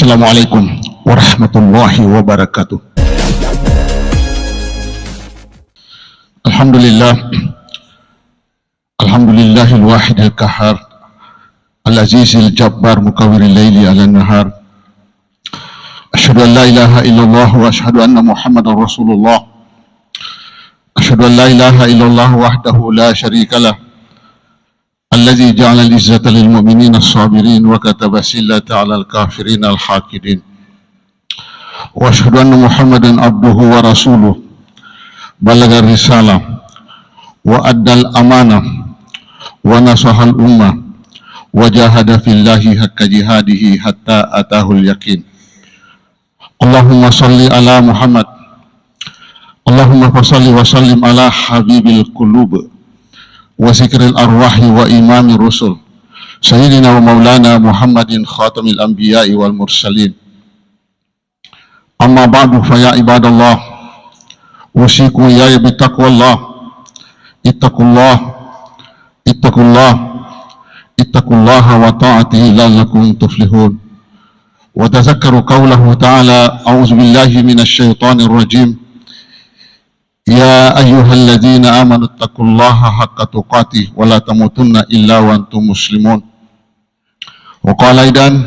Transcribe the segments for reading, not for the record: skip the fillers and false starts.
Assalamualaikum warahmatullahi wabarakatuh. Alhamdulillah, alhamdulillahil wahidil qahhar, al-azizil jabbar mukawwiril laili 'alan nahar. Asyhadu an la ilaha illallah wa asyhadu anna Muhammadar Rasulullah. Asyhadu an la ilaha illallah wahdahu la syarikalah. Allazi ja'ala al-izzata lil mu'minina as-sabirin wa kataba sillata 'alal kafirin al-haqidin. Wa asyhadu anna Muhammadan abduhu wa rasuluh. Balaga risalah wa addal amanah wa nasahal ummah wa jahada fillahi haqqa jihadihi hatta atahul yaqin. Allahumma salli ala Muhammad. Allahumma fasalli wa sallim ala habibil qulub wa zikril arwahi wa imamir rusul sayyidina wa maulana Muhammadin khatamil anbiya'i wal mursalin. Amma ba'du, fa ya ibadallah, usikum ya bitaqwallah. Ittaqullah ittaqullaha wa ta'atihi la'allakum tuflihun. Wa tazakkaru qawlahu ta'ala, a'udzu billahi minasy syaithanir rajim. Ya ayyuhalladzina amanu taqullaha haqqa tuqatih wa la tamutunna illa wa antum muslimun. Wa qala aidan,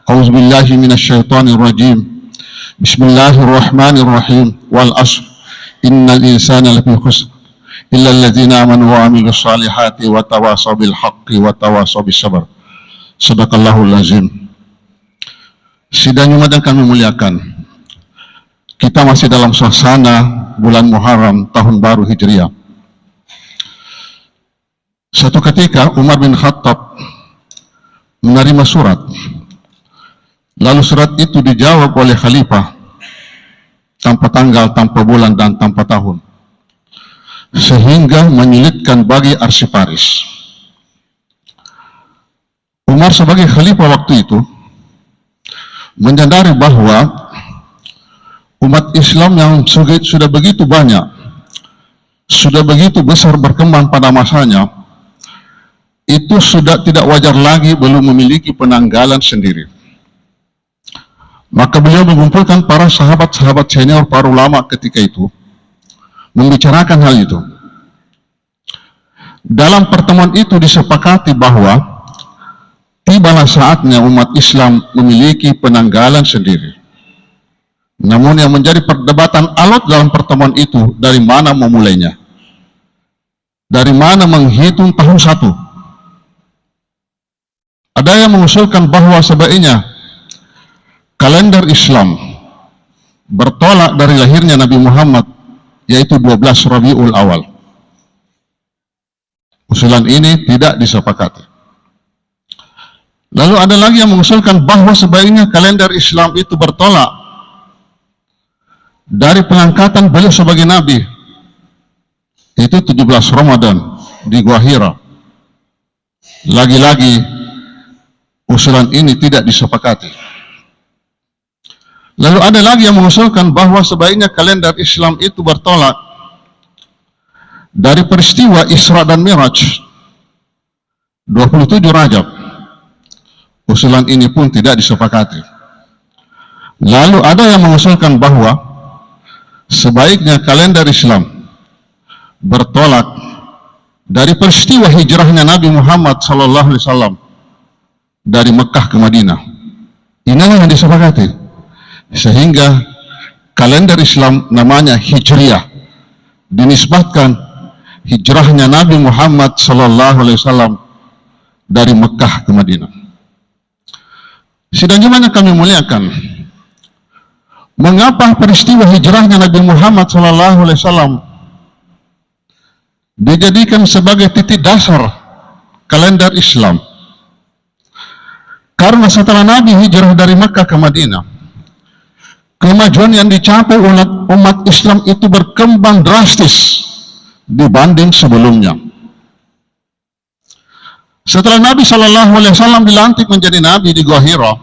a'udzu billahi minasy syaithanir rajim. Bismillahirrahmanirrahim. Wal 'ashr innal insana lafi khusr illa alladzina amanu wa 'amilus solihati wa tawasaw bil haqqi wa tawasaw bis sabr. Shadaqallahul azim. Sidang Jumat yang kami muliakan, kita masih dalam suasana bulan Muharram tahun baru Hijriah. Suatu ketika Umar bin Khattab menerima surat, lalu surat itu dijawab oleh khalifah tanpa tanggal, tanpa bulan, dan tanpa tahun, sehingga menyulitkan bagi arsiparis. Umar sebagai khalifah waktu itu menyadari bahwa umat Islam yang sudah begitu banyak, sudah begitu besar berkembang pada masanya, itu sudah tidak wajar lagi belum memiliki penanggalan sendiri. Maka beliau mengumpulkan para sahabat-sahabat senior, para ulama ketika itu, membicarakan hal itu. Dalam pertemuan itu disepakati bahwa tibalah saatnya umat Islam memiliki penanggalan sendiri. Namun yang menjadi perdebatan alot dalam pertemuan itu, dari mana memulainya? Dari mana menghitung tahun satu? Ada yang mengusulkan bahwa sebaiknya kalender Islam bertolak dari lahirnya Nabi Muhammad, yaitu 12 Rabiul Awal. Usulan ini tidak disepakati. Lalu ada lagi yang mengusulkan bahwa sebaiknya kalender Islam itu bertolak dari pengangkatan beliau sebagai Nabi, itu 17 Ramadan di Gua Hira. Lagi-lagi usulan ini tidak disepakati. Lalu ada lagi yang mengusulkan bahwa sebaiknya kalender Islam itu bertolak dari peristiwa Isra dan Mi'raj 27 Rajab. Usulan ini pun tidak disepakati. Lalu ada yang mengusulkan bahwa sebaiknya kalender Islam bertolak dari peristiwa hijrahnya Nabi Muhammad SAW dari Mekah ke Madinah. Inilah yang disepakati, sehingga kalender Islam namanya Hijriah, dinisbatkan hijrahnya Nabi Muhammad SAW dari Mekah ke Madinah. Sidang Jumat yang kami muliakan, mengapa peristiwa hijrahnya Nabi Muhammad SAW dijadikan sebagai titik dasar kalender Islam? Karena setelah Nabi hijrah dari Makkah ke Madinah, kemajuan yang dicapai oleh umat Islam itu berkembang drastis dibanding sebelumnya. Setelah Nabi SAW dilantik menjadi Nabi di Gua Hira,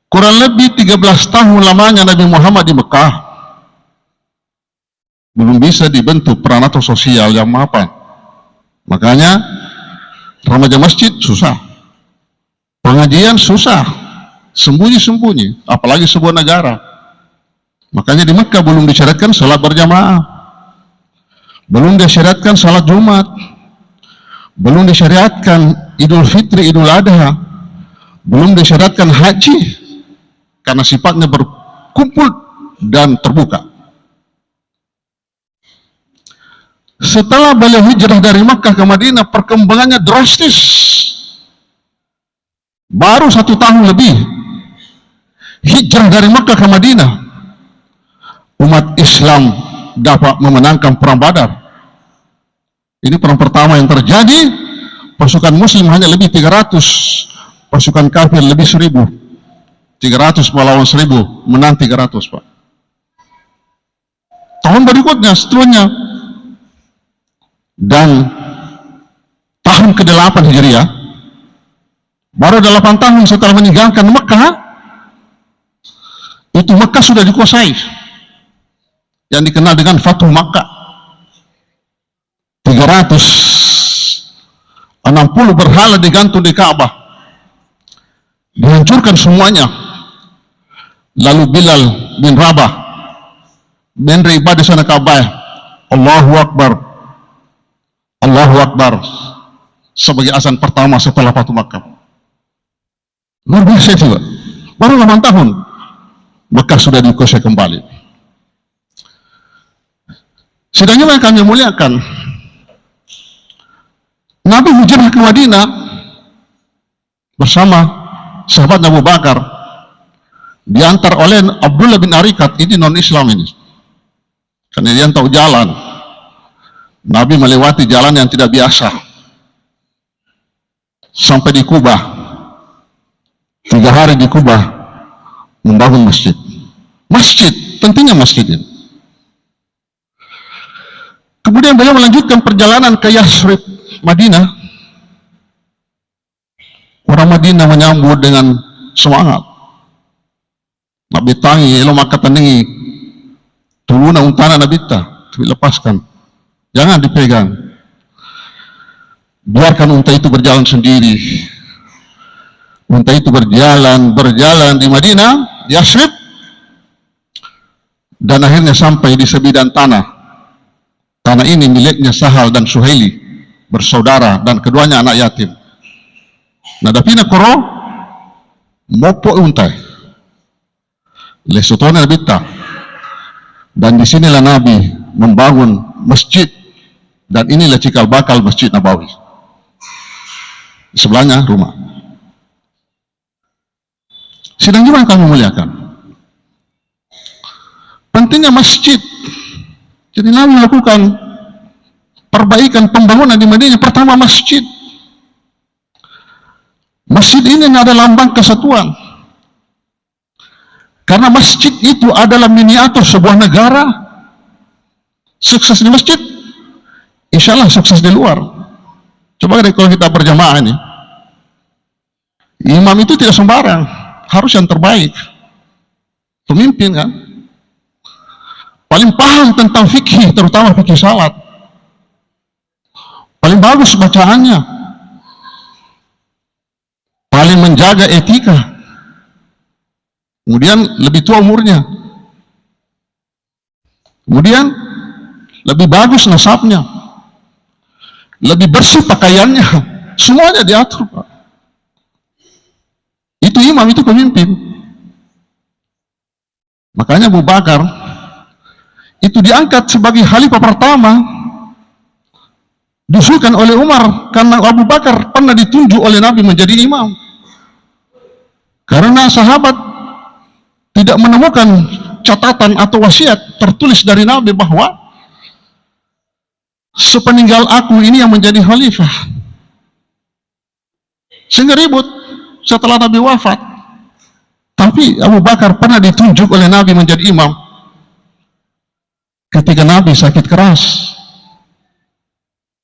kurang lebih 13 tahun lamanya Nabi Muhammad di Mekah, belum bisa dibentuk peranator sosial yang mapan. Makanya remaja masjid susah. Pengajian susah, sembunyi-sembunyi, apalagi sebuah negara. Makanya di Mekah belum disyariatkan salat berjamaah, belum disyariatkan salat Jumat, belum disyariatkan Idul Fitri, Idul Adha, belum disyariatkan haji, karena sifatnya berkumpul dan terbuka. Setelah beliau hijrah dari Makkah ke Madinah, perkembangannya drastis. Baru 1 tahun lebih hijrah dari Makkah ke Madinah, umat Islam dapat memenangkan perang Badar. Ini perang pertama yang terjadi. Pasukan muslim hanya lebih 300, pasukan kafir lebih 1000. 300 melawan 1000, menang 300, Pak. Tahun berikutnya, setelahnya, dan tahun ke-8 Hijriah, baru 8 tahun setelah meninggalkan Mekah, itu Mekah sudah dikuasai, yang dikenal dengan Fathu Makkah. 360 berhala digantung di Ka'bah, dihancurkan semuanya. Lalu Bilal bin Rabah beribadah di sana Ka'bah, Allahu Akbar, Allahu Akbar, sebagai azan pertama setelah Fathu Makkah. Luar biasa itu, baru 8 tahun Mekah sudah dikuasai kembali. Sidangnya yang kami muliakan, Nabi hijrah ke Madinah bersama sahabat Abu Bakar, diantar oleh Abdullah bin Arikat. Ini non-Islam ini, karena dia tahu jalan. Nabi melewati jalan yang tidak biasa sampai di Kubah. 3 hari di Kubah membangun masjid. Masjid, pentingnya masjid ini. Kemudian beliau melanjutkan perjalanan ke Yasrib, Madinah. Orang Madinah menyambut dengan semangat. Nabi tangi, elo maka tenengi, tuluna untana Nabi ta, lepaskan, jangan dipegang, biarkan unta itu berjalan sendiri. Unta itu berjalan di Madinah, Yasrib, dan akhirnya sampai di sebidang tanah. Tanah ini miliknya Sahal dan Suhaili, bersaudara, dan keduanya anak yatim. Nah, dapina koro mopo unta lesotona bita, dan disinilah Nabi membangun masjid, dan inilah cikal bakal Masjid Nabawi. Sebelahnya rumah. Sidang jemaah kami muliakan, pentingnya masjid. Jadi Nabi melakukan perbaikan pembangunan di Madinah. Pertama, masjid. Masjid ini adalah lambang kesatuan, karena masjid itu adalah miniatur sebuah negara. Sukses di masjid, insya Allah sukses di luar. Coba kalau kita berjamaah ini, imam itu tidak sembarang, harus yang terbaik. Pemimpin kan paling paham tentang fikih, terutama fikih salat, paling bagus bacaannya, paling menjaga etika, kemudian lebih tua umurnya, kemudian lebih bagus nasabnya, lebih bersih pakaiannya, semuanya diatur, Pak. Itu imam, itu pemimpin. Makanya Abu Bakar itu diangkat sebagai khalifah pertama, diusulkan oleh Umar, karena Abu Bakar pernah ditunjuk oleh Nabi menjadi imam. Karena sahabat tidak menemukan catatan atau wasiat tertulis dari Nabi bahwa sepeninggal aku ini yang menjadi khalifah, sehingga ribut setelah Nabi wafat. Tapi Abu Bakar pernah ditunjuk oleh Nabi menjadi imam ketika Nabi sakit keras.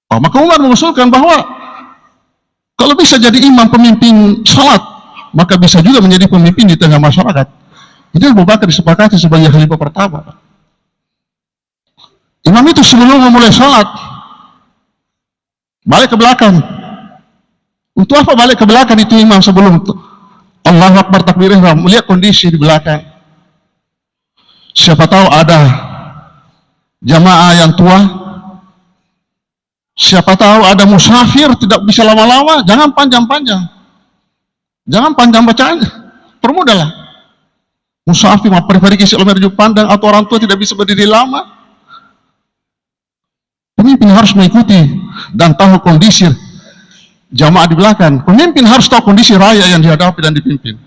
Maka Umar mengusulkan bahwa kalau bisa jadi imam pemimpin salat, maka bisa juga menjadi pemimpin di tengah masyarakat. Itu Abu Bakar disepakati sebagai khalifah pertama. Imam itu sebelum memulai salat balik ke belakang, Untuk apa balik ke belakang itu imam sebelum Allahu Akbar takbir ihram? Melihat kondisi di belakang. Siapa tahu ada jamaah yang tua, siapa tahu ada musafir tidak bisa lama-lama. Jangan panjang-panjang, jangan panjang bacaannya, permudahlah. Musafir pergi kilometer pandang atau orang tua tidak bisa berdiri lama. Pemimpin harus mengikuti dan tahu kondisi jamaah di belakang. Pemimpin harus tahu kondisi raya yang dihadapi dan dipimpin.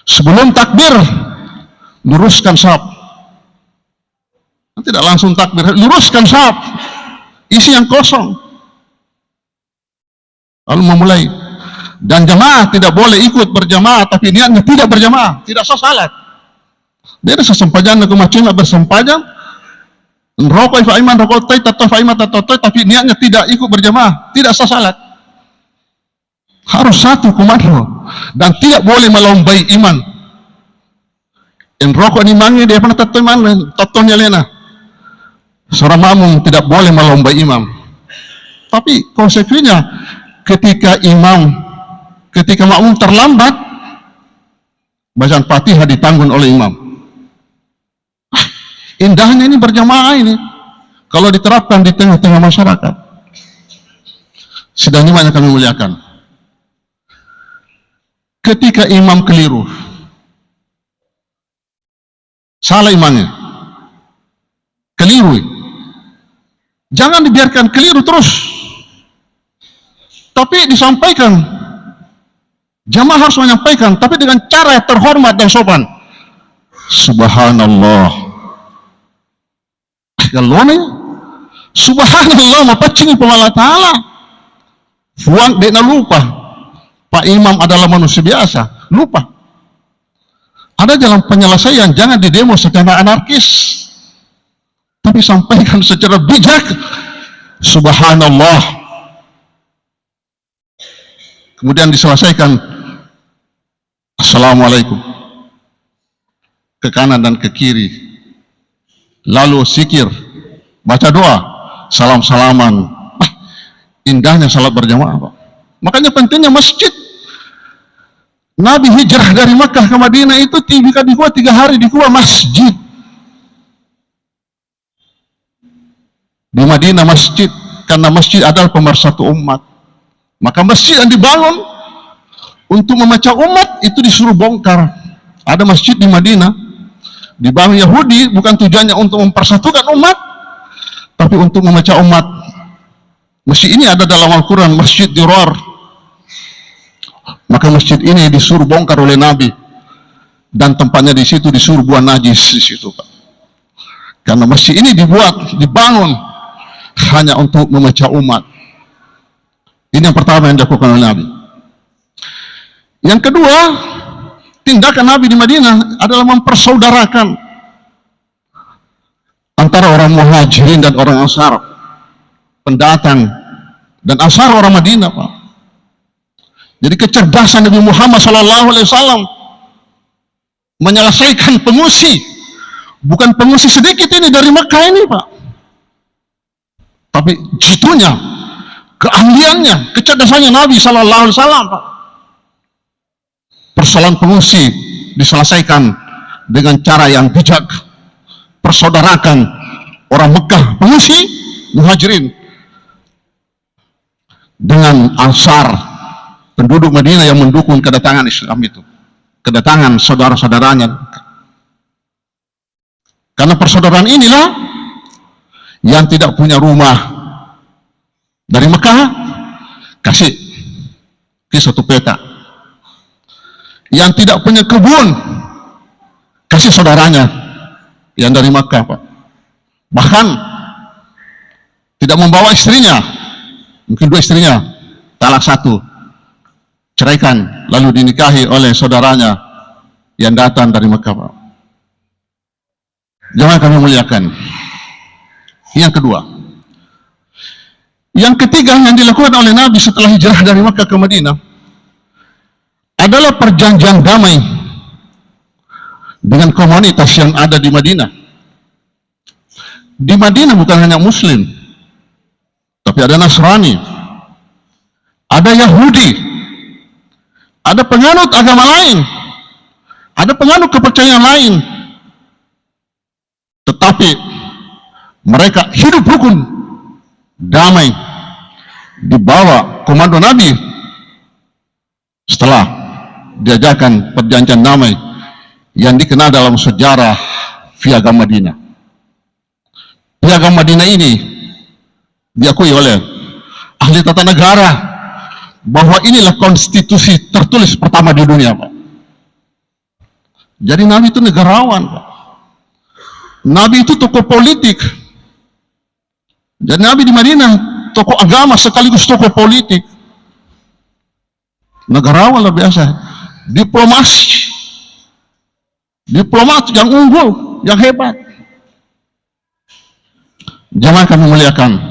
Sebelum takbir, luruskan saf. Tidak langsung takbir, luruskan saf. Isi yang kosong. Lalu memulai. Dan jamaah tidak boleh ikut berjamaah, tapi niatnya tidak berjamaah, tidak sah salat. Dia ada sesempajan ke masjid bersempajang, rokok ifaiman rokok tay tato ifaiman tato tay, tapi niatnya tidak ikut berjamaah, tidak sah salat. Harus satu komando dan tidak boleh melombai iman. Yang rokok ni mangi dia pernah tato iman, tatonya lena. Seorang makmum tidak boleh melombai imam. Tapi konsekuensinya ketika makmum terlambat, bacaan Fatihah ditanggung oleh imam. Indahnya ini berjamaah ini kalau diterapkan di tengah-tengah masyarakat. Sedang iman yang kami muliakan. Ketika imam keliru, salah imamnya, keliru, jangan dibiarkan keliru terus, tapi disampaikan. Jamaah harus menyampaikan, tapi dengan cara yang terhormat dan sopan. Subhanallah. Kalau ni, Subhanallah, mapacing pemala Taala. Fuang dia lupa. Pak Imam adalah manusia biasa, lupa. Ada jalan penyelesaian, jangan didemo secara anarkis, tapi sampaikan secara bijak. Subhanallah. Kemudian diselesaikan. Assalamualaikum. Ke kanan dan ke kiri. Lalu zikir, baca doa, salam-salaman. Indahnya salat berjamaah, Pak. Makanya pentingnya masjid. Nabi hijrah dari Makkah ke Madinah itu tiba di Kuwait 3 hari di Kuwait masjid. Di Madinah masjid, karena masjid adalah pemersatu umat. Maka masjid yang dibangun untuk memecah umat itu disuruh bongkar. Ada masjid di Madinah dibangun Yahudi bukan tujuannya untuk mempersatukan umat, tapi untuk memecah umat. Masjid ini ada dalam Al-Quran, Masjid Dirar. Maka masjid ini disuruh bongkar oleh Nabi, dan tempatnya di situ disuruh buang najis di situ, Pak. Karena masjid ini dibangun hanya untuk memecah umat. Ini yang pertama yang dilakukan oleh Nabi. Yang kedua, tindakan Nabi di Madinah adalah mempersaudarakan antara orang Muhajirin dan orang Ansar, pendatang dan Ansar orang Madinah, Pak. Jadi kecerdasan Nabi Muhammad SAW menyelesaikan pengungsi, bukan pengungsi sedikit ini dari Mekah ini, Pak, tapi jitunya, keahliannya, kecerdasannya Nabi SAW, Pak. Persoalan pengungsi diselesaikan dengan cara yang bijak. Persaudarakan orang Mekah, pengungsi, Muhajirin, dengan Ansar, penduduk Madinah yang mendukung kedatangan Islam itu, kedatangan saudara-saudaranya. Karena persaudaraan inilah yang tidak punya rumah dari Mekah, kasih satu peta. Yang tidak punya kebun, kasih saudaranya yang dari Makkah, Pak. Bahkan tidak membawa istrinya, mungkin 2 istrinya, talak 1, ceraikan, lalu dinikahi oleh saudaranya yang datang dari Makkah, Pak. Jangan kami muliakan. Yang kedua, yang ketiga yang dilakukan oleh Nabi setelah hijrah dari Makkah ke Madinah adalah perjanjian damai dengan komunitas yang ada di Madinah. Di Madinah bukan hanya Muslim, tapi ada Nasrani, ada Yahudi, ada penganut agama lain, ada penganut kepercayaan lain, tetapi mereka hidup rukun, damai, di bawah komando Nabi setelah diajarkan perjanjian damai yang dikenal dalam sejarah Piagam Madinah. Piagam Madinah ini diakui oleh ahli tata negara bahwa inilah konstitusi tertulis pertama di dunia, Pak. Jadi Nabi itu negarawan, Pak. Nabi itu tokoh politik. Dan Nabi di Madinah tokoh agama sekaligus tokoh politik. Negarawan luar biasa. Diplomat yang unggul, yang hebat. Jangan kami muliakan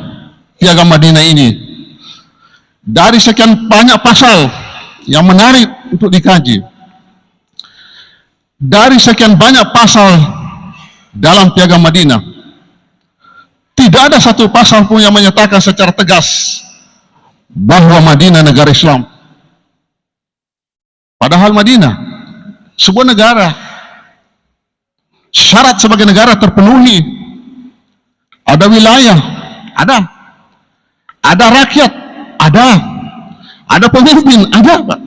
Piagam Madinah ini. Dari sekian banyak pasal yang menarik untuk dikaji, dari sekian banyak pasal dalam Piagam Madinah, tidak ada satu pasal pun yang menyatakan secara tegas bahwa Madinah negara Islam. Padahal Madinah sebuah negara, syarat sebagai negara terpenuhi. Ada wilayah, ada rakyat, ada pemimpin, ada, Pak.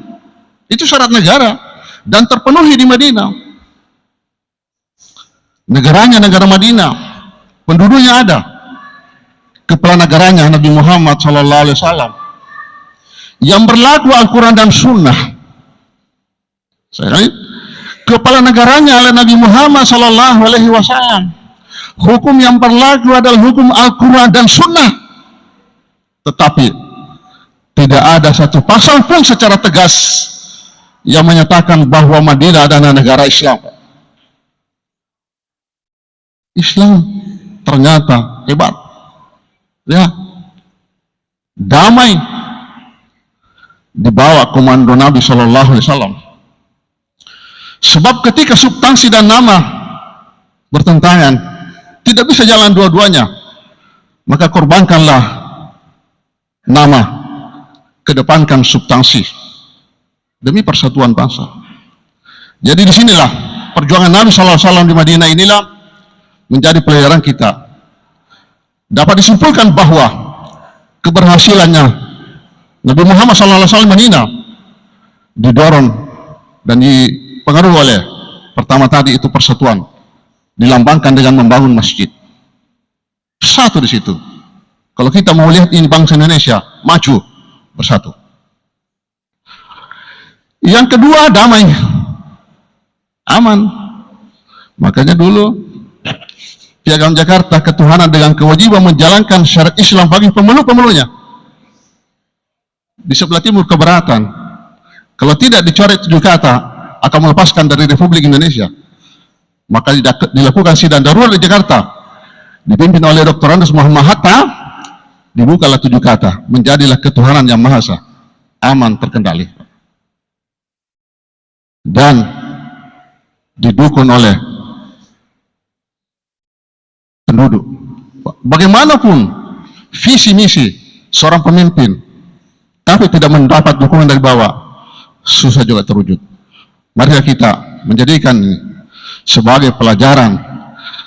Itu syarat negara dan terpenuhi di Madinah. Negaranya negara Madinah, penduduknya ada. Kepala negaranya Nabi Muhammad SAW, yang berlaku Al-Quran dan Sunnah. Kepala negaranya adalah Nabi Muhammad SAW. Hukum yang berlaku adalah hukum Al-Quran dan Sunnah. Tetapi tidak ada satu pasal pun secara tegas yang menyatakan bahwa Madinah adalah negara Islam. Islam ternyata hebat, ya, damai di bawah komando Nabi SAW. Sebab ketika substansi dan nama bertentangan, tidak bisa jalan dua-duanya, maka korbankanlah nama, kedepankan substansi demi persatuan bangsa. Jadi disinilah perjuangan Nabi SAW di Madinah inilah menjadi pelajaran kita. Dapat disimpulkan bahwa keberhasilannya Nabi Muhammad SAW Madinah didorong dan dipengaruhi oleh pertama tadi itu persatuan, dilambangkan dengan membangun masjid. Satu di situ. Kalau kita mau lihat ini bangsa Indonesia maju bersatu. Yang kedua, damai, aman. Makanya dulu Piagam Jakarta, ketuhanan dengan kewajiban menjalankan syariat Islam bagi pemeluk-pemeluknya. Di sebelah timur keberatan, kalau tidak dicoret 7 kata akan melepaskan dari Republik Indonesia. Maka dilakukan sidang darurat di Jakarta, dipimpin oleh Dr. Andes Muhammad Hatta. Dibukalah 7 kata, menjadilah ketuhanan yang maha esa, aman, terkendali, dan didukung oleh penduduk. Bagaimanapun visi misi seorang pemimpin, tapi tidak mendapat dukungan dari bawah, susah juga terwujud. Mari kita menjadikan sebagai pelajaran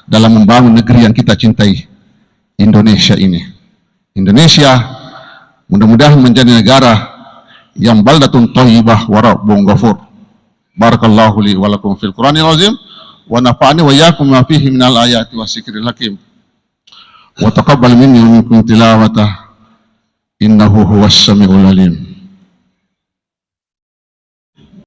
dalam membangun negeri yang kita cintai, Indonesia ini. Indonesia mudah-mudahan menjadi negara yang baldatun thayyibah wa rabbun ghafur. Barakallahu li wa lakum fil Qur'anil azim wa nafa'ani wa iyyakum ma fihi minal ayati wasikril hakim. Wa taqabbal minni wa minkum tilawatah innahu huwas samiul alim.